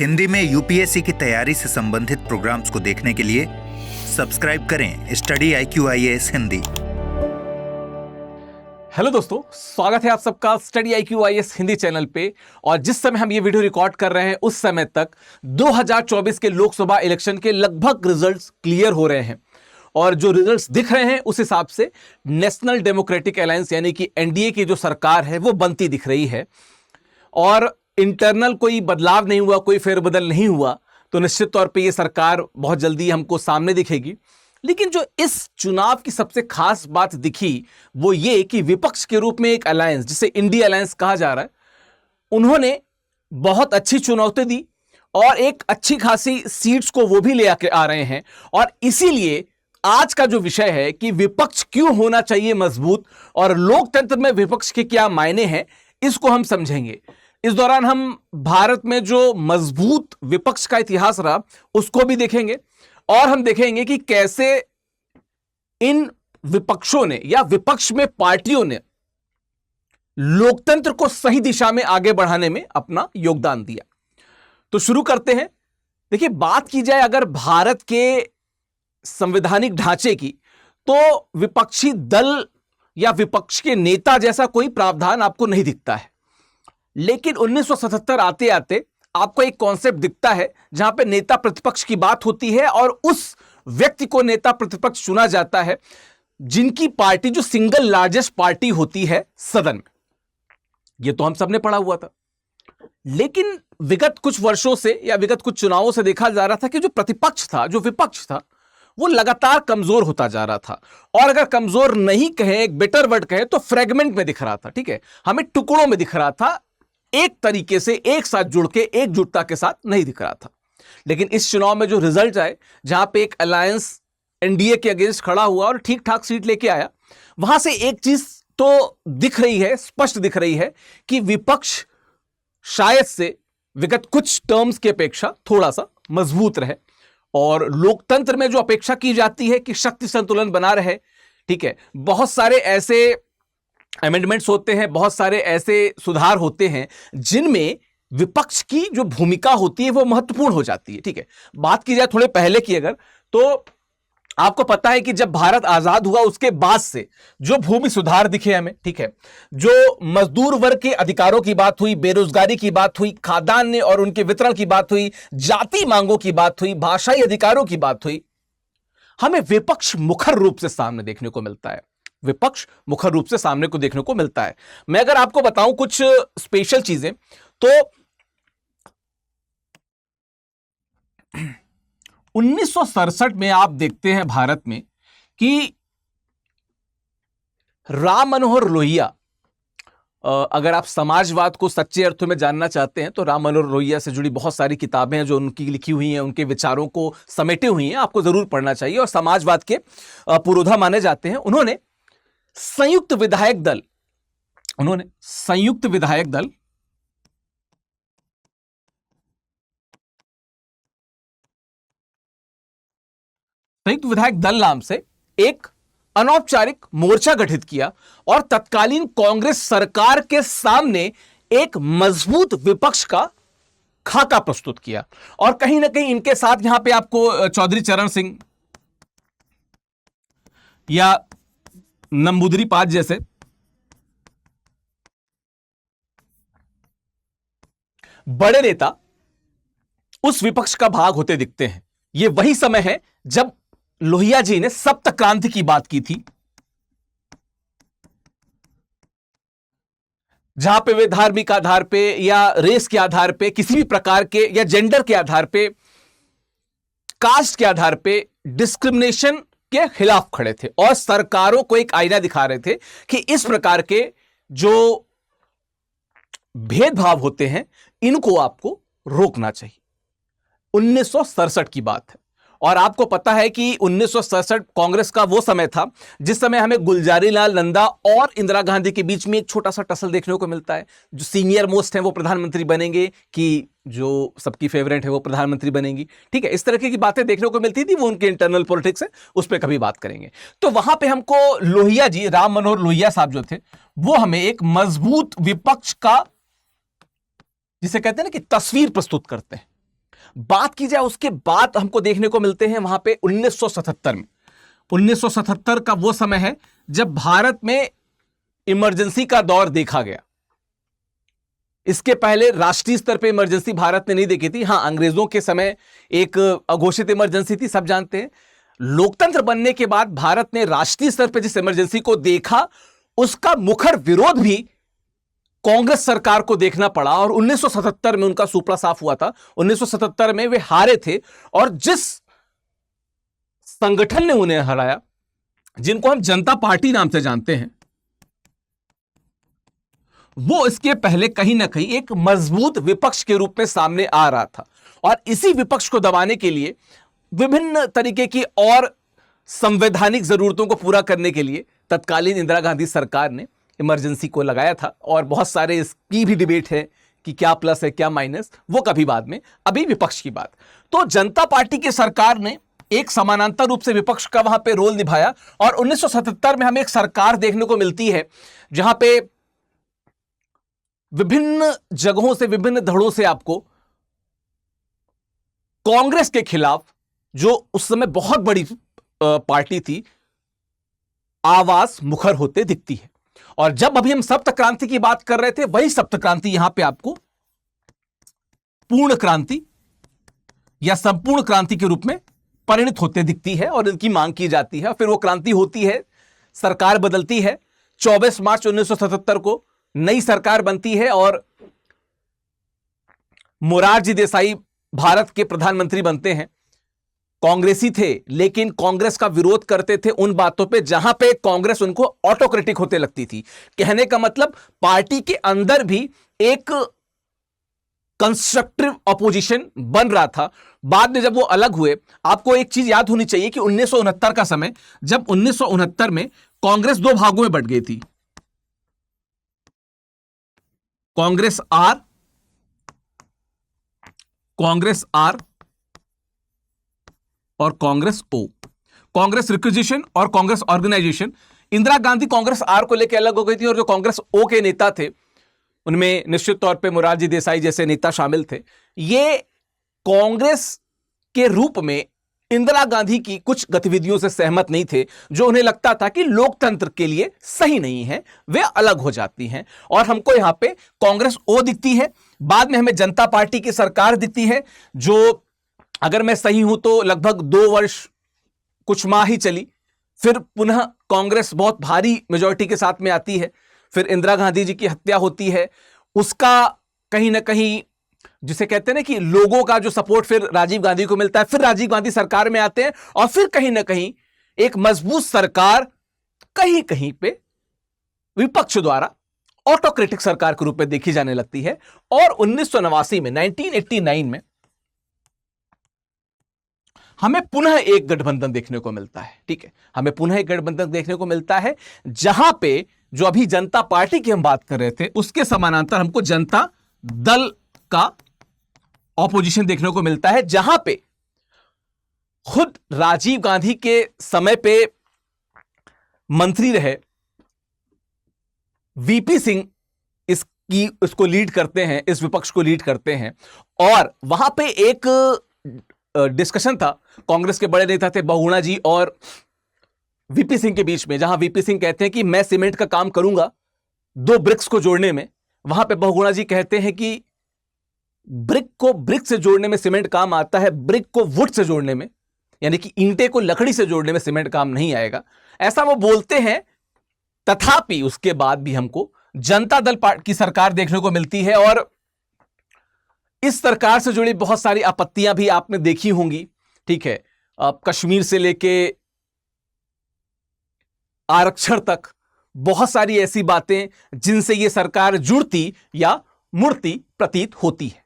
हिंदी में यूपीएससी की तैयारी से संबंधित प्रोग्राम्स को देखने के लिए सब्सक्राइब करें स्टडी IQ-IAS हिंदी। हेलो दोस्तों, स्वागत है आप सबका स्टडी IQ-IAS हिंदी चैनल पे। और जिस समय हम ये वीडियो रिकॉर्ड कर रहे हैं उस समय तक 2024 के लोकसभा इलेक्शन के लगभग रिजल्ट्स क्लियर हो रहे हैं और जो रिजल्ट्स दिख रहे हैं उस हिसाब से नेशनल डेमोक्रेटिक अलायंस यानी कि एनडीए की जो सरकार है वो बनती दिख रही है और इंटरनल कोई बदलाव नहीं हुआ, कोई फेरबदल नहीं हुआ, तो निश्चित तौर पे ये सरकार बहुत जल्दी हमको सामने दिखेगी। लेकिन जो इस चुनाव की सबसे खास बात दिखी वो ये कि विपक्ष के रूप में एक अलायंस जिसे इंडिया अलायंस कहा जा रहा है, उन्होंने बहुत अच्छी चुनौती दी और एक अच्छी खासी सीट्स को वो भी ले आके आ रहे हैं। और इसीलिए आज का जो विषय है कि विपक्ष क्यों होना चाहिए मजबूत और लोकतंत्र में विपक्ष के क्या मायने हैं, इसको हम समझेंगे। इस दौरान हम भारत में जो मजबूत विपक्ष का इतिहास रहा उसको भी देखेंगे और हम देखेंगे कि कैसे इन विपक्षों ने या विपक्ष में पार्टियों ने लोकतंत्र को सही दिशा में आगे बढ़ाने में अपना योगदान दिया। तो शुरू करते हैं। देखिए, बात की जाए अगर भारत के संवैधानिक ढांचे की, तो विपक्षी दल या विपक्ष के नेता जैसा कोई प्रावधान आपको नहीं दिखता है। लेकिन 1977 आते आते आपको एक कॉन्सेप्ट दिखता है जहां पे नेता प्रतिपक्ष की बात होती है और उस व्यक्ति को नेता प्रतिपक्ष चुना जाता है जिनकी पार्टी जो सिंगल लार्जेस्ट पार्टी होती है सदन में। यह तो हम सबने पढ़ा हुआ था। लेकिन विगत कुछ वर्षों से या विगत कुछ चुनावों से देखा जा रहा था कि जो प्रतिपक्ष था, जो विपक्ष था, वो लगातार कमजोर होता जा रहा था। और अगर कमजोर नहीं कहे, एक बेटर वर्ड कहे, तो फ्रेगमेंट में दिख रहा था। ठीक है, हमें टुकड़ों में दिख रहा था, एक तरीके से एक साथ जुड़ के एकजुटता के साथ नहीं दिख रहा था। लेकिन इस चुनाव में जो रिजल्ट आए, जहां पे एक अलायंस एनडीए के अगेंस्ट खड़ा हुआ और ठीक ठाक सीट लेके आया, वहां से एक चीज तो दिख रही है, स्पष्ट दिख रही है कि विपक्ष शायद से विगत कुछ टर्म्स की अपेक्षा थोड़ा सा मजबूत रहे और लोकतंत्र में जो अपेक्षा की जाती है कि शक्ति संतुलन बना रहे। ठीक है, बहुत सारे ऐसे अमेंडमेंट्स होते हैं, बहुत सारे ऐसे सुधार होते हैं जिनमें विपक्ष की जो भूमिका होती है वो महत्वपूर्ण हो जाती है। ठीक है, बात की जाए थोड़े पहले की अगर, तो आपको पता है कि जब भारत आजाद हुआ उसके बाद से जो भूमि सुधार दिखे हमें, ठीक है, जो मजदूर वर्ग के अधिकारों की बात हुई, बेरोजगारी की बात हुई, खाद्यान्न और उनके वितरण की बात हुई, जाति मांगों की बात हुई, भाषाई अधिकारों की बात हुई, हमें विपक्ष मुखर रूप से सामने देखने को मिलता है। विपक्ष मुखर रूप से सामने को देखने को मिलता है। मैं अगर आपको बताऊं कुछ स्पेशल चीजें, तो 1967 में आप देखते हैं भारत में कि राम मनोहर लोहिया, अगर आप समाजवाद को सच्चे अर्थों में जानना चाहते हैं तो राम मनोहर लोहिया से जुड़ी बहुत सारी किताबें हैं जो उनकी लिखी हुई हैं, उनके विचारों को समेटे हुई हैं, आपको जरूर पढ़ना चाहिए और समाजवाद के पुरोधा माने जाते हैं। उन्होंने संयुक्त विधायक दल नाम से एक अनौपचारिक मोर्चा गठित किया और तत्कालीन कांग्रेस सरकार के सामने एक मजबूत विपक्ष का खाका प्रस्तुत किया। और कहीं ना कहीं इनके साथ यहां पे आपको चौधरी चरण सिंह या नंबूदरी पाद जैसे बड़े नेता उस विपक्ष का भाग होते दिखते हैं। यह वही समय है जब लोहिया जी ने सप्त क्रांति की बात की थी, जहां पे वे धार्मिक आधार पे या रेस के आधार पे, किसी भी प्रकार के या जेंडर के आधार पे, कास्ट के आधार पे डिस्क्रिमिनेशन के खिलाफ खड़े थे और सरकारों को एक आईना दिखा रहे थे कि इस प्रकार के जो भेदभाव होते हैं इनको आपको रोकना चाहिए। 1967 की बात है और आपको पता है कि 1967 कांग्रेस का वो समय था जिस समय हमें गुलजारी लाल नंदा और इंदिरा गांधी के बीच में एक छोटा सा टसल देखने को मिलता है। जो सीनियर मोस्ट है वो प्रधानमंत्री बनेंगे कि जो सबकी फेवरेट है वो प्रधानमंत्री बनेंगी। ठीक है, इस तरह की बातें देखने को मिलती थी। वो उनके इंटरनल पॉलिटिक्स है, उस पर कभी बात करेंगे। तो वहां पे हमको लोहिया जी, राम मनोहर लोहिया साहब जो थे, वो हमें एक मजबूत विपक्ष का, जिसे कहते हैं ना कि तस्वीर प्रस्तुत करते हैं। बात की जाए उसके बाद हमको देखने को मिलते हैं वहां पे 1977 में। 1977 का वो समय है जब भारत में इमरजेंसी का दौर देखा गया। इसके पहले राष्ट्रीय स्तर पे इमरजेंसी भारत ने नहीं देखी थी। हां, अंग्रेजों के समय एक अघोषित इमरजेंसी थी, सब जानते हैं। लोकतंत्र बनने के बाद भारत ने राष्ट्रीय स्तर पे जिस इमरजेंसी को देखा, उसका मुखर विरोध भी कांग्रेस सरकार को देखना पड़ा और 1977 में उनका सुपड़ा साफ हुआ था। 1977 में वे हारे थे और जिस संगठन ने उन्हें हराया, जिनको हम जनता पार्टी नाम से जानते हैं, वो इसके पहले कहीं ना कहीं एक मजबूत विपक्ष के रूप में सामने आ रहा था। और इसी विपक्ष को दबाने के लिए, विभिन्न तरीके की और संवैधानिक जरूरतों को पूरा करने के लिए तत्कालीन इंदिरा गांधी सरकार ने इमरजेंसी को लगाया था। और बहुत सारे इसकी भी डिबेट है कि क्या प्लस है क्या माइनस, वो कभी बाद में, अभी विपक्ष की बात। तो जनता पार्टी की सरकार ने एक समानांतर रूप से विपक्ष का वहां पे रोल निभाया और 1977 में हमें एक सरकार देखने को मिलती है जहां पे विभिन्न जगहों से, विभिन्न धड़ों से आपको कांग्रेस के खिलाफ, जो उस समय बहुत बड़ी पार्टी थी, आवाज मुखर होते दिखती है। और जब अभी हम सप्त क्रांति की बात कर रहे थे, वही सप्त क्रांति यहां पे आपको पूर्ण क्रांति या संपूर्ण क्रांति के रूप में परिणत होते दिखती है और इनकी मांग की जाती है। फिर वो क्रांति होती है, सरकार बदलती है। 24 मार्च 1977 को नई सरकार बनती है और मोरारजी देसाई भारत के प्रधानमंत्री बनते हैं। कांग्रेसी थे, लेकिन कांग्रेस का विरोध करते थे उन बातों पे जहां पे कांग्रेस उनको ऑटोक्रेटिक होते लगती थी। कहने का मतलब, पार्टी के अंदर भी एक कंस्ट्रक्टिव अपोजिशन बन रहा था। बाद में जब वो अलग हुए, आपको एक चीज याद होनी चाहिए कि 1969 का समय, जब 1969 में कांग्रेस दो भागों में बंट गई थी, कांग्रेस आर और कांग्रेस ओ, कांग्रेस रिक्विजिशन और कांग्रेस ऑर्गेनाइजेशन। इंदिरा गांधी कांग्रेस आर को लेकर अलग हो गई थी और जो कांग्रेस ओ के नेता थे, उनमें निश्चित तौर पे मोरारजी देसाई जैसे नेता शामिल थे। ये कांग्रेस के रूप में इंदिरा गांधी की कुछ गतिविधियों से सहमत नहीं थे, जो उन्हें लगता था कि लोकतंत्र के लिए सही नहीं है, वे अलग हो जाती हैं। और हमको यहां पे कांग्रेस ओ दिखती है। बाद में हमें जनता पार्टी की सरकार दिखती है, जो अगर मैं सही हूं तो लगभग 2 वर्ष कुछ माह ही चली। फिर पुनः कांग्रेस बहुत भारी मेजॉरिटी के साथ में आती है। फिर इंदिरा गांधी जी की हत्या होती है, उसका कहीं ना कहीं, जिसे कहते हैं ना कि लोगों का जो सपोर्ट फिर राजीव गांधी को मिलता है। फिर राजीव गांधी सरकार में आते हैं और फिर कहीं ना कहीं एक मजबूत सरकार कहीं कहीं पे विपक्ष द्वारा ऑटोक्रेटिक सरकार के रूप में देखी जाने लगती है। और 1989 में, 1989 में हमें पुनः एक गठबंधन देखने को मिलता है। ठीक है, हमें पुनः एक गठबंधन देखने को मिलता है, जहां पे जो अभी जनता पार्टी की हम बात कर रहे थे, उसके समानांतर हमको जनता दल का ऑपोजिशन देखने को मिलता है, जहां पे खुद राजीव गांधी के समय पे मंत्री रहे वीपी सिंह इसको लीड करते हैं, इस विपक्ष को लीड करते हैं। और वहां पे एक डिस्कशन था, कांग्रेस के बड़े नेता थे बहुगुणा जी और वीपी सिंह के बीच में, जहां वीपी सिंह कहते हैं कि मैं सीमेंट का काम करूंगा 2 ब्रिक्स को जोड़ने में। वहां पे बहुगुणा जी कहते हैं कि ब्रिक को ब्रिक से जोड़ने में सीमेंट काम आता है, ब्रिक को वुड से जोड़ने में, यानी कि ईंटे को लकड़ी से जोड़ने में सीमेंट काम नहीं आएगा, ऐसा वो बोलते हैं। तथापि उसके बाद भी हमको जनता दल की सरकार देखने को मिलती है और इस सरकार से जुड़ी बहुत सारी आपत्तियां भी आपने देखी होंगी। ठीक है, कश्मीर से लेके आरक्षण तक बहुत सारी ऐसी बातें जिनसे यह सरकार जुड़ती या मुड़ती प्रतीत होती है।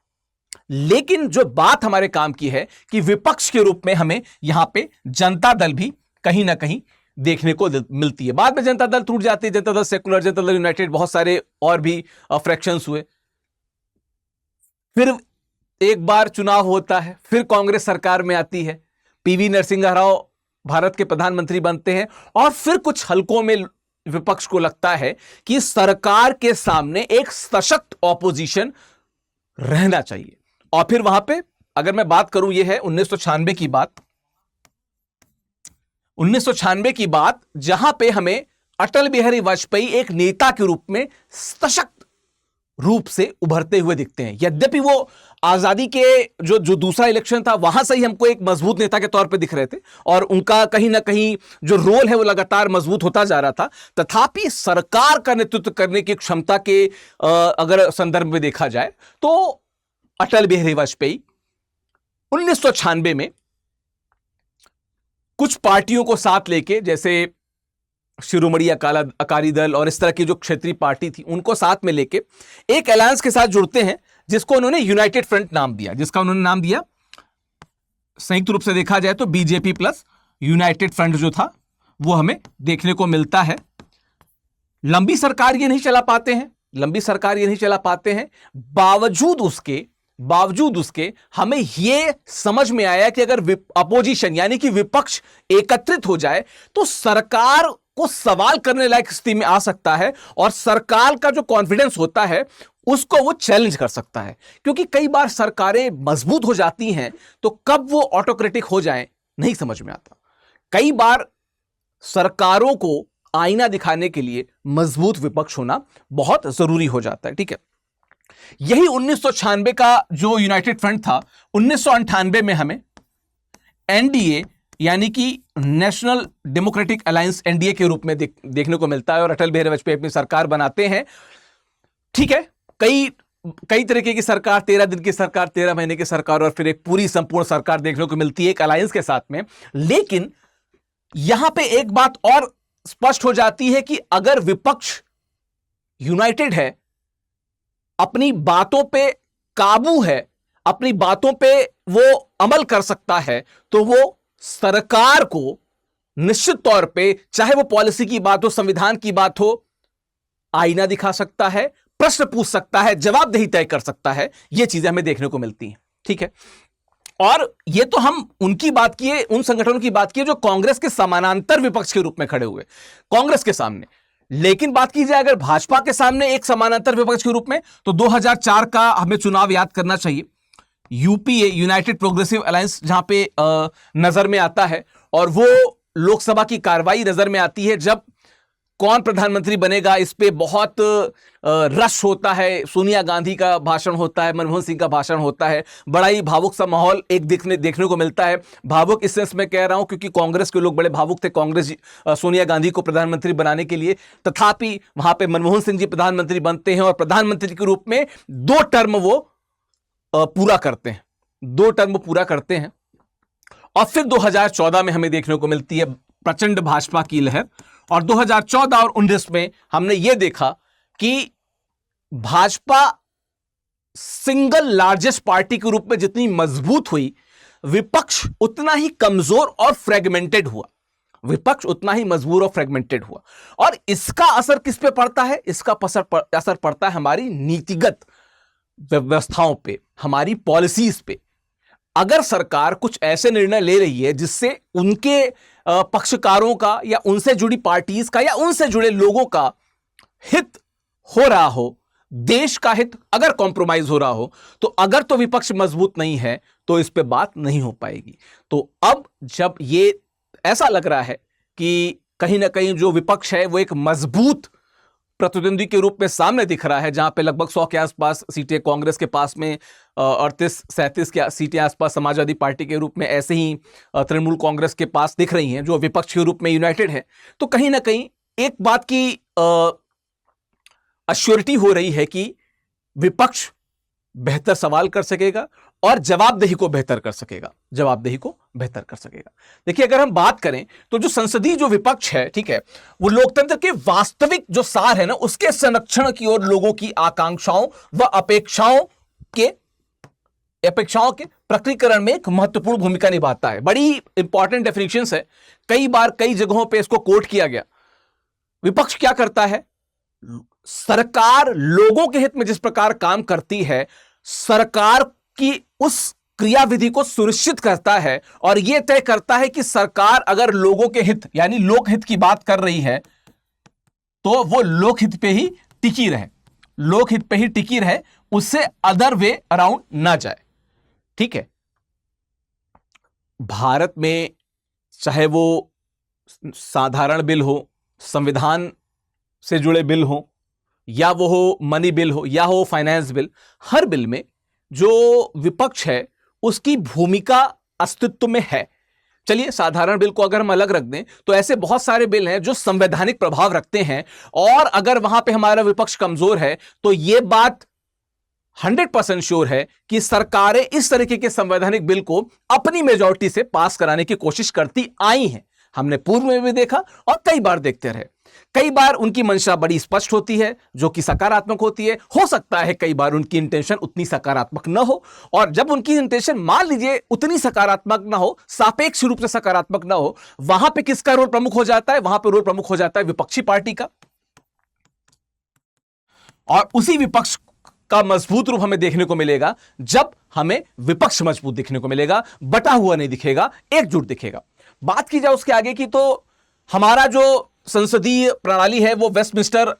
लेकिन जो बात हमारे काम की है कि विपक्ष के रूप में हमें यहां पे जनता दल भी कहीं ना कहीं देखने को मिलती है। बाद में जनता दल टूट जाती है, जनता दल सेकुलर, जनता दल यूनाइटेड, बहुत सारे और भी फ्रैक्शंस हुए। फिर एक बार चुनाव होता है, फिर कांग्रेस सरकार में आती है, पीवी नरसिंह राव भारत के प्रधानमंत्री बनते हैं और फिर कुछ हलकों में विपक्ष को लगता है कि सरकार के सामने एक सशक्त ऑपोजिशन रहना चाहिए। और फिर वहां पे अगर मैं बात करूं, यह है 1996 की बात, 1996 की बात, जहां पे हमें अटल बिहारी वाजपेयी एक नेता के रूप में सशक्त रूप से उभरते हुए दिखते हैं। यद्यपि वो आजादी के जो दूसरा इलेक्शन था वहां से ही हमको एक मजबूत नेता के तौर पे दिख रहे थे और उनका कहीं ना कहीं जो रोल है वो लगातार मजबूत होता जा रहा था, तथापि सरकार का नेतृत्व करने की क्षमता के अगर संदर्भ में देखा जाए तो अटल बिहारी वाजपेयी 1996 में कुछ पार्टियों को साथ लेके, जैसे शिरोमणि अकाली दल और इस तरह की जो क्षेत्रीय पार्टी थी, उनको साथ में लेके एक अलायंस के साथ जुड़ते हैं जिसको उन्होंने यूनाइटेड फ्रंट नाम दिया, जिसका उन्होंने नाम दिया, संयुक्त रूप से देखा जाए तो बीजेपी प्लस यूनाइटेड फ्रंट जो था वो हमें देखने को मिलता है। लंबी सरकार ये नहीं चला पाते हैं, लंबी सरकार ये नहीं चला पाते हैं, बावजूद उसके हमें यह समझ में आया कि अगर अपोजिशन यानी कि विपक्ष एकत्रित हो जाए तो सरकार को सवाल करने लायक स्थिति में आ सकता है और सरकार का जो कॉन्फिडेंस होता है उसको वो चैलेंज कर सकता है। क्योंकि कई बार सरकारें मजबूत हो जाती हैं तो कब वो ऑटोक्रेटिक हो जाएं नहीं समझ में आता। कई बार सरकारों को आईना दिखाने के लिए मजबूत विपक्ष होना बहुत जरूरी हो जाता है। ठीक है, यही 1996 का जो यूनाइटेड फ्रंट था, 1998 में हमें एनडीए यानी कि नेशनल डेमोक्रेटिक अलायंस एनडीए के रूप में देखने को मिलता है और अटल बिहारी वाजपेयी अपनी सरकार बनाते हैं। ठीक है, कई तरीके की सरकार, 13 दिन की सरकार, 13 महीने की सरकार और फिर एक पूरी संपूर्ण सरकार देखने को मिलती है एक अलायंस के साथ में। लेकिन यहां पे एक बात और स्पष्ट हो जाती है कि अगर विपक्ष यूनाइटेड है, अपनी बातों पे काबू है, अपनी बातों पे वो अमल कर सकता है, तो वो सरकार को निश्चित तौर पे, चाहे वो पॉलिसी की बात हो, संविधान की बात हो, आईना दिखा सकता है, प्रश्न पूछ सकता है, जवाबदेही तय कर सकता है। ये चीजें हमें देखने को मिलती हैं। ठीक है, और ये तो हम उनकी बात किए, उन संगठनों की बात किए जो कांग्रेस के समानांतर विपक्ष के रूप में खड़े हुए कांग्रेस के सामने। लेकिन बात की जाए अगर भाजपा के सामने एक समानांतर विपक्ष के रूप में, तो 2004 का हमें चुनाव याद करना चाहिए। यूपीए यूनाइटेड प्रोग्रेसिव अलायंस जहां पे नजर में आता है और वो लोकसभा की कार्रवाई नजर में आती है जब कौन प्रधानमंत्री बनेगा इस पे बहुत रश होता है। सोनिया गांधी का भाषण होता है, मनमोहन सिंह का भाषण होता है, बड़ा ही भावुक सा माहौल एक देखने को मिलता है। भावुक इस सेंस में कह रहा हूं क्योंकि कांग्रेस के लोग बड़े भावुक थे कांग्रेस सोनिया गांधी को प्रधानमंत्री बनाने के लिए। तथापि वहां पे मनमोहन सिंह जी प्रधानमंत्री बनते हैं और प्रधानमंत्री के रूप में 2 टर्म वो पूरा करते हैं, 2 टर्म पूरा करते हैं। और फिर 2014 में हमें देखने को मिलती है प्रचंड भाजपा की लहर। और 2014 और 19 में हमने यह देखा कि भाजपा सिंगल लार्जेस्ट पार्टी के रूप में जितनी मजबूत हुई, विपक्ष उतना ही कमजोर और फ्रेगमेंटेड हुआ, विपक्ष उतना ही मजबूर और फ्रेगमेंटेड हुआ। और इसका असर किस पे पड़ता है? इसका असर पड़ता है हमारी नीतिगत व्यवस्थाओं पे, हमारी पॉलिसीज पे। अगर सरकार कुछ ऐसे निर्णय ले रही है जिससे उनके पक्षकारों का या उनसे जुड़ी पार्टीज का या उनसे जुड़े लोगों का हित हो रहा हो, देश का हित अगर कॉम्प्रोमाइज हो रहा हो, तो अगर तो विपक्ष मजबूत नहीं है तो इस पे बात नहीं हो पाएगी। तो अब जब ये ऐसा लग रहा है कि कहीं ना कहीं जो विपक्ष है वो एक मजबूत प्रतिद्वंदी के रूप में सामने दिख रहा है, जहां पे लगभग 100 के आसपास सीटें कांग्रेस के पास में, 38-37 के सीटें आसपास समाजवादी पार्टी के रूप में, ऐसे ही तृणमूल कांग्रेस के पास दिख रही हैं जो विपक्ष के रूप में यूनाइटेड है। तो कहीं ना कहीं एक बात की अश्योरिटी हो रही है कि विपक्ष बेहतर सवाल कर सकेगा और जवाबदेही को बेहतर कर सकेगा, जवाबदेही को बेहतर कर सकेगा। देखिए, अगर हम बात करें तो जो संसदीय जो विपक्ष है, ठीक है, वो लोकतंत्र के वास्तविक जो सार है ना, उसके संरक्षण की ओर लोगों की आकांक्षाओं व अपेक्षाओं के प्रकटीकरण में एक महत्वपूर्ण भूमिका निभाता है। बड़ी इंपॉर्टेंट डेफिनेशंस है, कई बार कई जगहों पे इसको कोट किया गया। विपक्ष क्या करता है? सरकार लोगों के हित में जिस प्रकार काम करती है, सरकार की उस क्रियाविधि को सुनिश्चित करता है और यह तय करता है कि सरकार अगर लोगों के हित यानी लोकहित की बात कर रही है तो वो लोकहित पे ही टिकी रहे, लोकहित पे ही टिकी रहे, उससे अदर वे अराउंड ना जाए। ठीक है, भारत में चाहे वो साधारण बिल हो, संविधान से जुड़े बिल हो, या वो हो मनी बिल हो, या हो फाइनेंस बिल, हर बिल में जो विपक्ष है उसकी भूमिका अस्तित्व में है। चलिए साधारण बिल को अगर हम अलग रख दें तो ऐसे बहुत सारे बिल हैं जो संवैधानिक प्रभाव रखते हैं, और अगर वहां पे हमारा विपक्ष कमजोर है तो यह बात 100% श्योर है कि सरकारें इस तरीके के संवैधानिक बिल को अपनी मेजॉरिटी से पास कराने की कोशिश करती आई हैं। हमने पूर्व में भी देखा और कई बार देखते रहे। कई बार उनकी मंशा बड़ी स्पष्ट होती है जो कि सकारात्मक होती है। हो सकता है कई बार उनकी इंटेंशन उतनी सकारात्मक न हो, और जब उनकी इंटेंशन मान लीजिए उतनी सकारात्मक ना हो, सापेक्ष रूप से सकारात्मक ना हो, वहां पे किसका रोल प्रमुख हो जाता है? वहां पे रोल प्रमुख हो जाता है विपक्षी पार्टी का। और उसी विपक्ष का मजबूत रूप हमें देखने को मिलेगा जब हमें विपक्ष मजबूत दिखने को मिलेगा, बटा हुआ नहीं दिखेगा, एकजुट दिखेगा। बात की जाए उसके आगे की, तो हमारा जो संसदीय प्रणाली है वो वेस्टमिंस्टर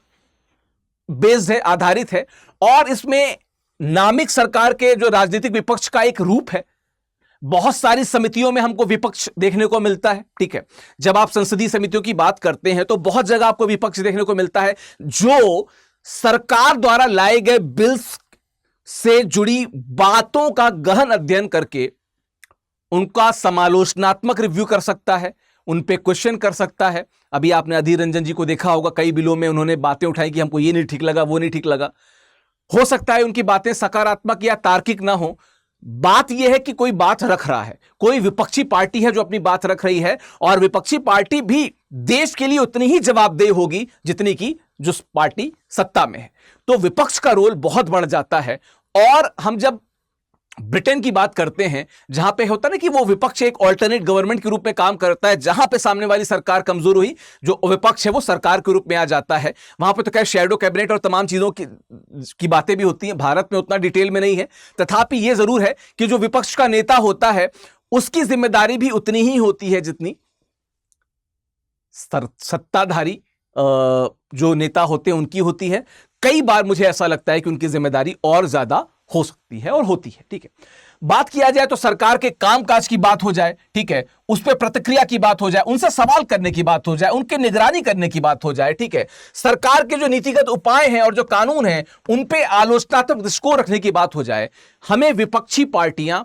बेस्ड है, आधारित है, और इसमें नामिक सरकार के जो राजनीतिक विपक्ष का एक रूप है। बहुत सारी समितियों में हमको विपक्ष देखने को मिलता है, ठीक है। जब आप संसदीय समितियों की बात करते हैं तो बहुत जगह आपको विपक्ष देखने को मिलता है जो सरकार द्वारा लाए गए बिल्स से जुड़ी बातों का गहन अध्ययन करके उनका समालोचनात्मक रिव्यू कर सकता है, उन पे क्वेश्चन कर सकता है। अभी आपने अधीर रंजन जी को देखा होगा, कई बिलों में उन्होंने बातें उठाई कि हमको ये नहीं ठीक लगा, वो नहीं ठीक लगा। हो सकता है उनकी बातें सकारात्मक या तार्किक ना हो। बात यह है कि कोई बात रख रहा है, कोई विपक्षी पार्टी है जो अपनी बात रख रही है, और विपक्षी पार्टी भी देश के लिए उतनी ही जवाबदेह होगी जितनी की जो पार्टी सत्ता में है। तो विपक्ष का रोल बहुत बढ़ जाता है। और हम जब ब्रिटेन की बात करते हैं, जहां पे होता है ना कि वो विपक्ष एक ऑल्टरनेट गवर्नमेंट के रूप में काम करता है, जहां पे सामने वाली सरकार कमजोर हुई, जो विपक्ष है वो सरकार के रूप में आ जाता है। वहां पे तो क्या शैडो कैबिनेट और तमाम चीजों की बातें भी होती हैं। भारत में उतना डिटेल में नहीं है, तथापि ये जरूर है कि जो विपक्ष का नेता होता है उसकी जिम्मेदारी भी उतनी ही होती है जितनी सत्ताधारी जो नेता होते हैं उनकी होती है। कई बार मुझे ऐसा लगता है कि उनकी जिम्मेदारी और ज्यादा हो सकती है और होती है, ठीक है। बात किया जाए तो सरकार के कामकाज की बात हो जाए, ठीक है, उस पर प्रतिक्रिया की बात हो जाए, उनसे सवाल करने की बात हो जाए, उनके निगरानी करने की बात हो जाए, ठीक है, सरकार के जो नीतिगत उपाय हैं और जो कानून हैं उन पे आलोचनात्मक दृष्टिकोण रखने की बात हो जाए, हमें विपक्षी पार्टियां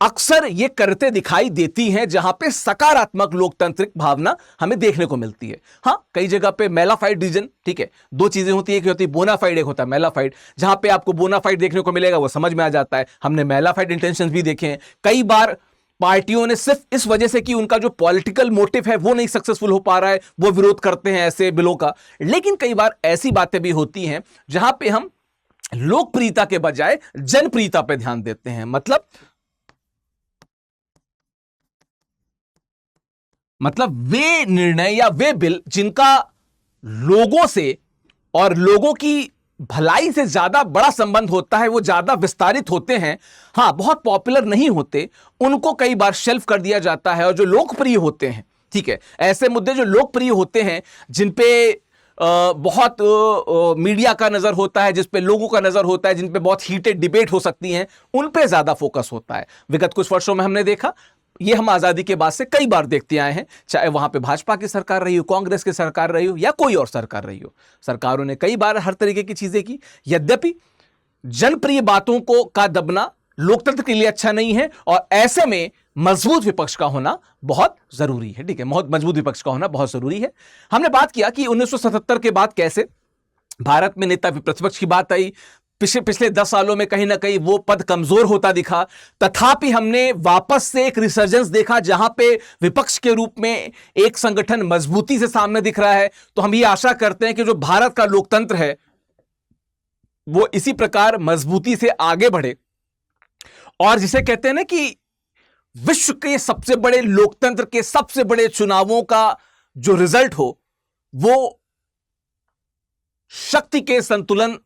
अक्सर ये करते दिखाई देती हैं, जहां पे सकारात्मक लोकतांत्रिक भावना हमें देखने को मिलती है। हां, कई जगह पे मेलाफाइड रीजन, ठीक है, दो चीजें होती है कि होती है बोनाफाइड, एक होता है मेलाफाइड। जहां पे आपको बोनाफाइड देखने को मिलेगा वो समझ में आ जाता है। हमने मेलाफाइड इंटेंशंस भी देखे हैं। कई बार पार्टियों ने सिर्फ इस वजह से कि उनका जो पॉलिटिकल मोटिव है वो नहीं सक्सेसफुल हो पा रहा है, वो विरोध करते हैं ऐसे बिलों का। लेकिन कई बार ऐसी बातें भी होती हैं जहां पे हम लोकप्रियता के बजाय जनप्रियता पे ध्यान देते हैं। मतलब वे निर्णय या वे बिल जिनका लोगों से और लोगों की भलाई से ज्यादा बड़ा संबंध होता है, वो ज्यादा विस्तारित होते हैं, हां, बहुत पॉपुलर नहीं होते, उनको कई बार शेल्फ कर दिया जाता है। और जो लोकप्रिय होते हैं, ठीक है, ऐसे मुद्दे जो लोकप्रिय होते हैं, जिन पे बहुत मीडिया का नजर होता है, जिस पे लोगों का नजर होता है, जिन पे बहुत हीटेड डिबेट हो सकती है, उन पे ज्यादा फोकस होता है। विगत कुछ वर्षों में हमने देखा, ये हम आजादी के बाद से कई बार देखते आए हैं, चाहे वहां पे भाजपा की सरकार रही हो, कांग्रेस की सरकार रही हो, या कोई और सरकार रही हो, सरकारों ने कई बार हर तरीके की चीजें की। यद्यपि जनप्रिय बातों को का दबना लोकतंत्र के लिए अच्छा नहीं है, और ऐसे में मजबूत विपक्ष का होना बहुत जरूरी है, ठीक है, बहुत मजबूत विपक्ष का होना बहुत जरूरी है। हमने बात किया कि 1977 के बाद कैसे भारत में नेता प्रतिपक्ष की बात आई। पिछले 10 सालों में कहीं ना कहीं वो पद कमजोर होता दिखा, तथापि हमने वापस से एक रिसर्जेंस देखा जहां पे विपक्ष के रूप में एक संगठन मजबूती से सामने दिख रहा है। तो हम ये आशा करते हैं कि जो भारत का लोकतंत्र है वो इसी प्रकार मजबूती से आगे बढ़े, और जिसे कहते हैं ना कि विश्व के सबसे बड़े लोकतंत्र के सबसे बड़े चुनावों का जो रिजल्ट हो वो शक्ति के संतुलन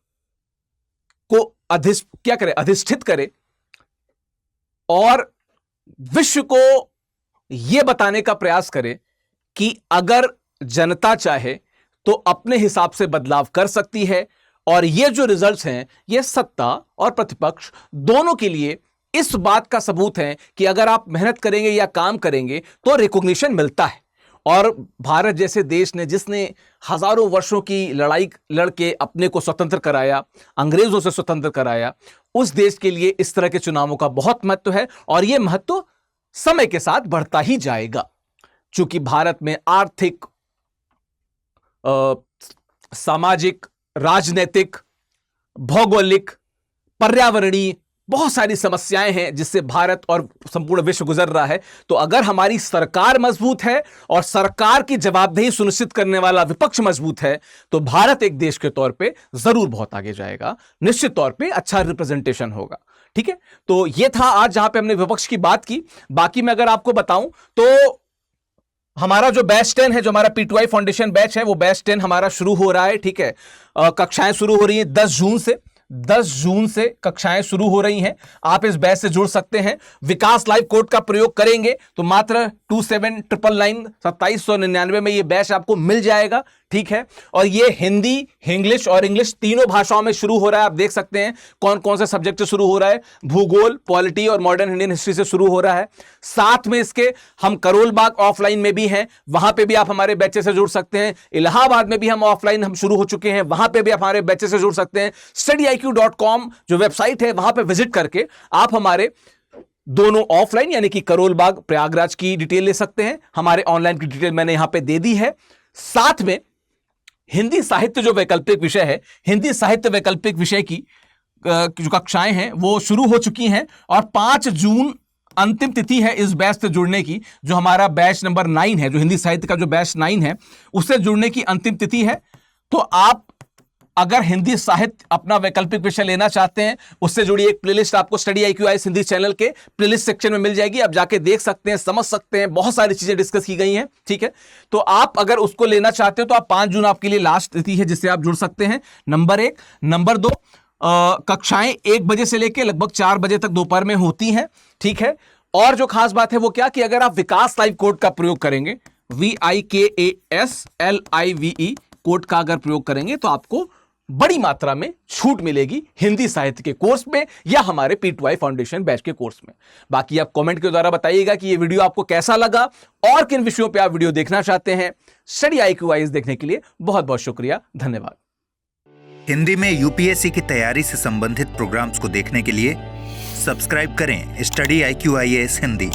को अधिष्ठित करे, और विश्व को यह बताने का प्रयास करे कि अगर जनता चाहे तो अपने हिसाब से बदलाव कर सकती है। और ये जो रिजल्ट्स हैं ये सत्ता और प्रतिपक्ष दोनों के लिए इस बात का सबूत है कि अगर आप मेहनत करेंगे या काम करेंगे तो रिकॉग्निशन मिलता है। और भारत जैसे देश ने, जिसने हजारों वर्षों की लड़ाई लड़के अपने को स्वतंत्र कराया, अंग्रेजों से स्वतंत्र कराया, उस देश के लिए इस तरह के चुनावों का बहुत महत्व है और यह महत्व समय के साथ बढ़ता ही जाएगा। चूंकि भारत में आर्थिक, सामाजिक, राजनीतिक, भौगोलिक, पर्यावरणीय बहुत सारी समस्याएं हैं जिससे भारत और संपूर्ण विश्व गुजर रहा है। तो अगर हमारी सरकार मजबूत है और सरकार की जवाबदेही सुनिश्चित करने वाला विपक्ष मजबूत है तो भारत एक देश के तौर पे जरूर बहुत आगे जाएगा, निश्चित तौर पे अच्छा रिप्रेजेंटेशन होगा। ठीक है, तो यह था आज जहां पे हमने विपक्ष की बात की। बाकी मैं अगर आपको बताऊं तो हमारा जो बैच 10 है, जो हमारा P2I फाउंडेशन बैच है, वो बैच 10 हमारा शुरू हो रहा है। ठीक है, कक्षाएं शुरू हो रही हैं 10 जून से कक्षाएं शुरू हो रही हैं। आप इस बैच से जुड़ सकते हैं। विकास लाइव कोड का प्रयोग करेंगे तो मात्र 2799 में ये बैच आपको मिल जाएगा। ठीक है, और ये हिंदी, इंग्लिश और इंग्लिश तीनों भाषाओं में शुरू हो रहा है। आप देख सकते हैं कौन कौन से सब्जेक्ट से शुरू हो रहा है। भूगोल, पॉलिटी और मॉडर्न इंडियन हिस्ट्री से शुरू हो रहा है। साथ में इसके हम करोल बाग ऑफलाइन में भी हैं, वहां पे भी आप हमारे बैचे से जुड़ सकते हैं। इलाहाबाद में भी हम ऑफलाइन हम शुरू हो चुके हैं, वहां पे भी आप हमारे बैचे से जुड़ सकते हैं। studiiq.com जो वेबसाइट है वहां पे विजिट करके आप हमारे दोनों ऑफलाइन यानी कि करोल बाग, प्रयागराज की डिटेल ले सकते हैं। हमारे ऑनलाइन की डिटेल मैंने यहां पे दे दी है। साथ में हिंदी साहित्य जो वैकल्पिक विषय है, हिंदी साहित्य वैकल्पिक विषय की जो कक्षाएं हैं वो शुरू हो चुकी हैं और 5 जून अंतिम तिथि है इस बैच से जुड़ने की। जो हमारा बैच नंबर 9 है, जो हिंदी साहित्य का जो बैच 9 है, उससे जुड़ने की अंतिम तिथि है। तो आप अगर हिंदी साहित्य अपना वैकल्पिक विषय लेना चाहते हैं, उससे जुड़ी एक प्लेलिस्ट आपको StudyIQIS हिंदी चैनल के प्लेलिस्ट सेक्शन में मिल जाएगी। आप जाके देख सकते हैं, समझ सकते हैं, बहुत सारी चीजें डिस्कस की गई हैं। ठीक है, तो आप अगर उसको लेना चाहते हो तो आप 5 जून आपके लिए लास्ट तिथि है जिससे आप जुड़ सकते हैं। नंबर 1। नंबर 2, कक्षाएं 1 बजे से लेकर लगभग 4 बजे तक दोपहर में होती हैं। ठीक है, और जो खास बात है वो क्या कि अगर आप विकास लाइव कोड का प्रयोग करेंगे, VIKASLIVE कोड का अगर प्रयोग करेंगे तो आपको बड़ी मात्रा में छूट मिलेगी हिंदी साहित्य के कोर्स में या हमारे P2I फाउंडेशन बैच के कोर्स में। बाकी आप कमेंट के द्वारा बताइएगा कि ये वीडियो आपको कैसा लगा और किन विषयों पे आप वीडियो देखना चाहते हैं। StudyIQIS देखने के लिए बहुत बहुत शुक्रिया, धन्यवाद। हिंदी में UPSC की तैयारी से संबंधित प्रोग्राम्स को देखने के लिए सब्सक्राइब करें StudyIQIS हिंदी।